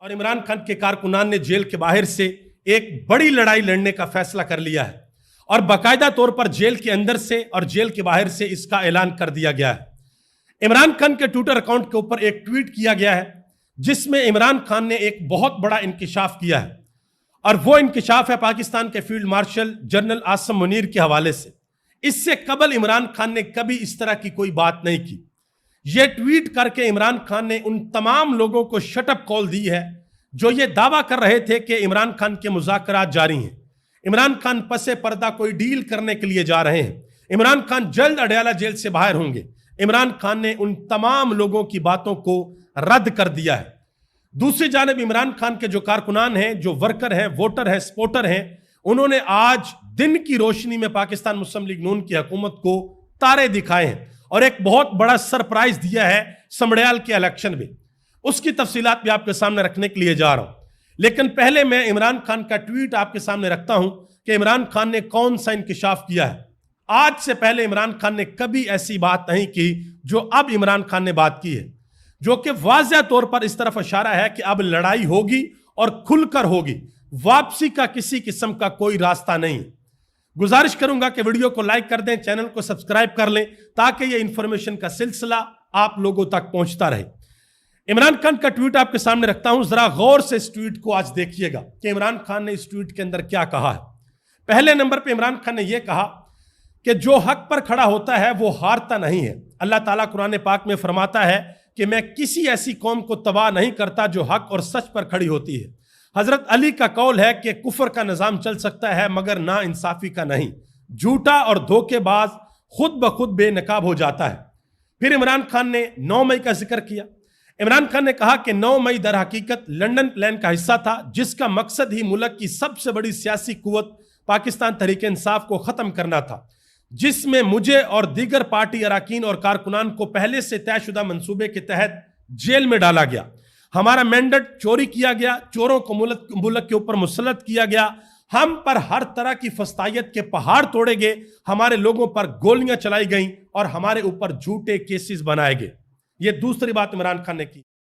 اور عمران خان کے کارکنان نے جیل کے باہر سے ایک بڑی لڑائی لڑنے کا فیصلہ کر لیا ہے اور باقاعدہ طور پر جیل کے اندر سے اور جیل کے باہر سے اس کا اعلان کر دیا گیا ہے۔ عمران خان کے ٹویٹر اکاؤنٹ کے اوپر ایک ٹویٹ کیا گیا ہے جس میں عمران خان نے ایک بہت بڑا انکشاف کیا ہے، اور وہ انکشاف ہے پاکستان کے field marshal general Asim Munir کے حوالے سے۔ اس سے قبل عمران خان نے کبھی اس طرح کی کوئی بات نہیں کی۔ یہ ٹویٹ کر کے عمران خان نے ان تمام لوگوں کو شٹ اپ کال دی ہے جو یہ دعویٰ کر رہے تھے کہ عمران خان کے مذاکرات جاری ہیں، عمران خان پس پردہ کوئی ڈیل کرنے کے لیے جا رہے ہیں، عمران خان جلد اڈیالہ جیل سے باہر ہوں گے۔ عمران خان نے ان تمام لوگوں کی باتوں کو رد کر دیا ہے۔ دوسری جانب عمران خان کے جو کارکنان ہیں، جو ورکر ہیں، ووٹر ہیں، سپورٹر ہیں، انہوں نے آج دن کی روشنی میں پاکستان مسلم لیگ نون کی حکومت کو تارے دکھائے ہیں اور ایک بہت بڑا سرپرائز دیا ہے سمڑیال کے الیکشن میں۔ اس کی تفصیلات بھی آپ کے سامنے رکھنے کے لیے جا رہا ہوں، لیکن پہلے میں عمران خان کا ٹویٹ آپ کے سامنے رکھتا ہوں کہ عمران خان نے کون سا انکشاف کیا ہے۔ آج سے پہلے عمران خان نے کبھی ایسی بات نہیں کی جو اب عمران خان نے بات کی ہے، جو کہ واضح طور پر اس طرف اشارہ ہے کہ اب لڑائی ہوگی اور کھل کر ہوگی، واپسی کا کسی قسم کا کوئی راستہ نہیں۔ گزارش کروں گا کہ ویڈیو کو لائک کر دیں، چینل کو سبسکرائب کر لیں تاکہ یہ انفارمیشن کا سلسلہ آپ لوگوں تک پہنچتا رہے۔ عمران خان کا ٹویٹ آپ کے سامنے رکھتا ہوں، ذرا غور سے اس ٹویٹ کو آج دیکھیے گا کہ عمران خان نے اس ٹویٹ کے اندر کیا کہا ہے۔ پہلے نمبر پہ عمران خان نے یہ کہا کہ جو حق پر کھڑا ہوتا ہے وہ ہارتا نہیں ہے۔ اللہ تعالیٰ قرآن پاک میں فرماتا ہے کہ میں کسی ایسی قوم کو تباہ نہیں کرتا جو حق اور سچ پر کھڑی ہوتی ہے۔ حضرت علی کا قول ہے کہ کفر کا نظام چل سکتا ہے مگر نا انصافی کا نہیں، جھوٹا اور دھوکے باز خود بخود بے نقاب ہو جاتا ہے۔ پھر عمران خان نے 9 مئی کا ذکر کیا۔ عمران خان نے کہا کہ 9 مئی در حقیقت لنڈن پلان کا حصہ تھا جس کا مقصد ہی ملک کی سب سے بڑی سیاسی قوت پاکستان تحریک انصاف کو ختم کرنا تھا، جس میں مجھے اور دیگر پارٹی اراکین اور کارکنان کو پہلے سے طے شدہ منصوبے کے تحت جیل میں ڈالا گیا۔ ہمارا مینڈیٹ چوری کیا گیا، چوروں کو ملک کے اوپر مسلط کیا گیا، ہم پر ہر طرح کی فسطائیت کے پہاڑ توڑے گئے، ہمارے لوگوں پر گولیاں چلائی گئیں اور ہمارے اوپر جھوٹے کیسز بنائے گئے۔ یہ دوسری بات عمران خان نے کی۔